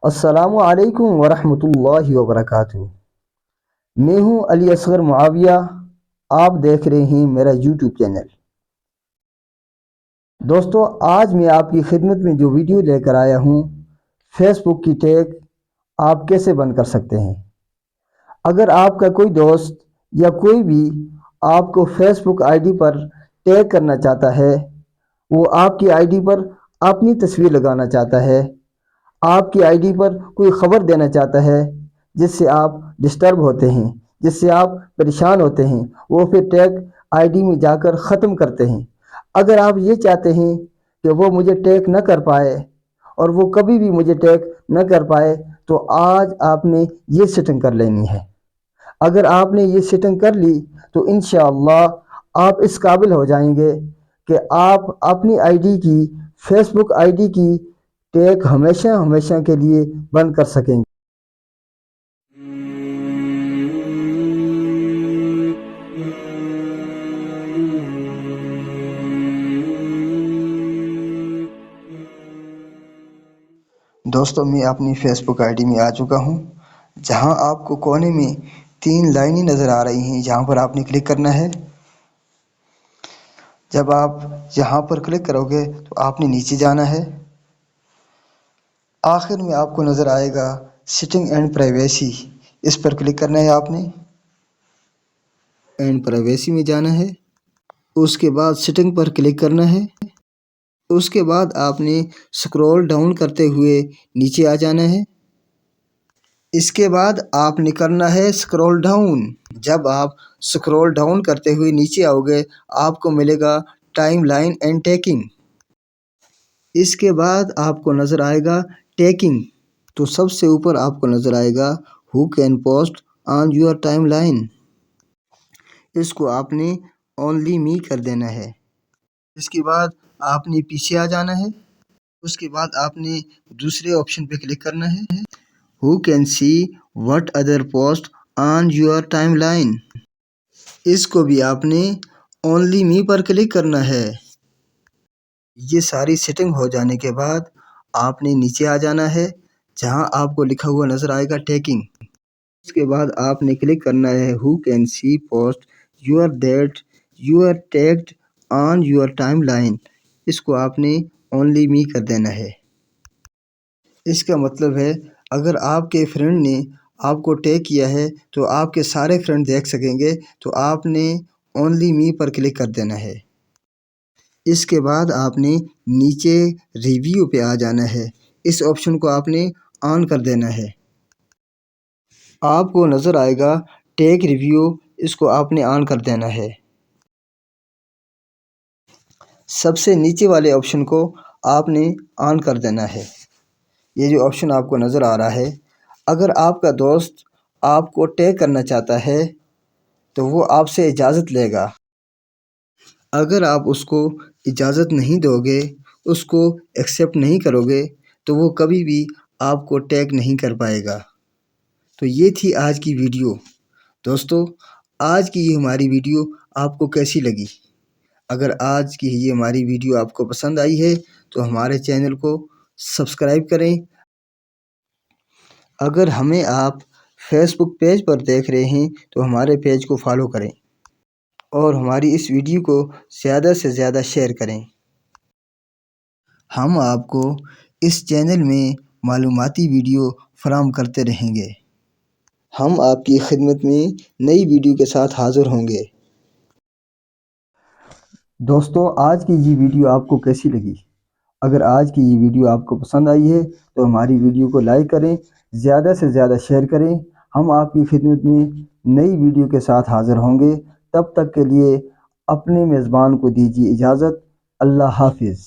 السلام علیکم ورحمۃ اللہ وبرکاتہ۔ میں ہوں علی اصغر معاویہ، آپ دیکھ رہے ہیں میرا یوٹیوب چینل۔ دوستو، آج میں آپ کی خدمت میں جو ویڈیو لے کر آیا ہوں، فیس بک کی ٹیگ آپ کیسے بند کر سکتے ہیں۔ اگر آپ کا کوئی دوست یا کوئی بھی آپ کو فیس بک آئی ڈی پر ٹیگ کرنا چاہتا ہے، وہ آپ کی آئی ڈی پر اپنی تصویر لگانا چاہتا ہے، آپ کی آئی ڈی پر کوئی خبر دینا چاہتا ہے جس سے آپ ڈسٹرب ہوتے ہیں، جس سے آپ پریشان ہوتے ہیں، وہ پھر ٹیگ آئی ڈی میں جا کر ختم کرتے ہیں۔ اگر آپ یہ چاہتے ہیں کہ وہ مجھے ٹیگ نہ کر پائے اور وہ کبھی بھی مجھے ٹیگ نہ کر پائے، تو آج آپ نے یہ سیٹنگ کر لینی ہے۔ اگر آپ نے یہ سیٹنگ کر لی تو انشاءاللہ آپ اس قابل ہو جائیں گے کہ آپ اپنی آئی ڈی کی، فیس بک آئی ڈی کی ٹیگ ہمیشہ ہمیشہ کے لیے بند کر سکیں گے۔ دوستو، میں اپنی فیس بک آئی ڈی میں آ چکا ہوں، جہاں آپ کو کونے میں 3 لائنیں نظر آ رہی ہیں، جہاں پر آپ نے کلک کرنا ہے۔ جب آپ یہاں پر کلک کرو گے تو آپ نے نیچے جانا ہے۔ آخر میں آپ کو نظر آئے گا سیٹنگ اینڈ پرائیویسی، اس پر کلک کرنا ہے آپ نے۔ اینڈ پرائیویسی میں جانا ہے، اس کے بعد سیٹنگ پر کلک کرنا ہے۔ اس کے بعد آپ نے سکرول ڈاؤن کرتے ہوئے نیچے آ جانا ہے۔ اس کے بعد آپ نے کرنا ہے سکرول ڈاؤن۔ جب آپ سکرول ڈاؤن کرتے ہوئے نیچے آؤ گے، آپ کو ملے گا ٹائم لائن اینڈ ٹیکنگ۔ اس کے بعد آپ کو نظر آئے گا ٹیکنگ، تو سب سے اوپر آپ کو نظر آئے گا who can post on your timeline. اس کو آپ نے اونلی می کر دینا ہے۔ اس کے بعد آپ نے پیچھے آ جانا ہے۔ اس کے بعد آپ نے دوسرے آپشن پہ کلک کرنا ہے، who can see what other post on your timeline. اس کو بھی آپ نے اونلی می پر کلک کرنا ہے۔ یہ ساری سیٹنگ ہو جانے کے بعد آپ نے نیچے آ جانا ہے، جہاں آپ کو لکھا ہوا نظر آئے گا ٹیکنگ۔ اس کے بعد آپ نے کلک کرنا ہے who can see post your that you are tagged on your timeline. اس کو آپ نے اونلی می کر دینا ہے۔ اس کا مطلب ہے اگر آپ کے فرینڈ نے آپ کو ٹیگ کیا ہے تو آپ کے سارے فرینڈ دیکھ سکیں گے، تو آپ نے اونلی می پر کلک کر دینا ہے۔ اس کے بعد آپ نے نیچے ریویو پہ آ جانا ہے، اس آپشن کو آپ نے آن کر دینا ہے۔ آپ کو نظر آئے گا ٹیگ ریویو، اس کو آپ نے آن کر دینا ہے۔ سب سے نیچے والے آپشن کو آپ نے آن کر دینا ہے۔ یہ جو آپشن آپ کو نظر آ رہا ہے، اگر آپ کا دوست آپ کو ٹیگ کرنا چاہتا ہے تو وہ آپ سے اجازت لے گا۔ اگر آپ اس کو اجازت نہیں دو گے، اس کو ایکسیپٹ نہیں کرو گے، تو وہ کبھی بھی آپ کو ٹیگ نہیں کر پائے گا۔ تو یہ تھی آج کی ویڈیو۔ دوستو، آج کی یہ ہماری ویڈیو آپ کو کیسی لگی؟ اگر آج کی یہ ہماری ویڈیو آپ کو پسند آئی ہے تو ہمارے چینل کو سبسکرائب کریں۔ اگر ہمیں آپ فیس بک پیج پر دیکھ رہے ہیں تو ہمارے پیج کو فالو کریں اور ہماری اس ویڈیو کو زیادہ سے زیادہ شیئر کریں۔ ہم آپ کو اس چینل میں معلوماتی ویڈیو فراہم کرتے رہیں گے۔ ہم آپ کی خدمت میں نئی ویڈیو کے ساتھ حاضر ہوں گے۔ دوستو، آج کی یہ ویڈیو آپ کو کیسی لگی؟ اگر آج کی یہ ویڈیو آپ کو پسند آئی ہے تو ہماری ویڈیو کو لائک کریں، زیادہ سے زیادہ شیئر کریں۔ ہم آپ کی خدمت میں نئی ویڈیو کے ساتھ حاضر ہوں گے۔ تب تک کے لیے اپنے میزبان کو دیجیے اجازت۔ اللہ حافظ۔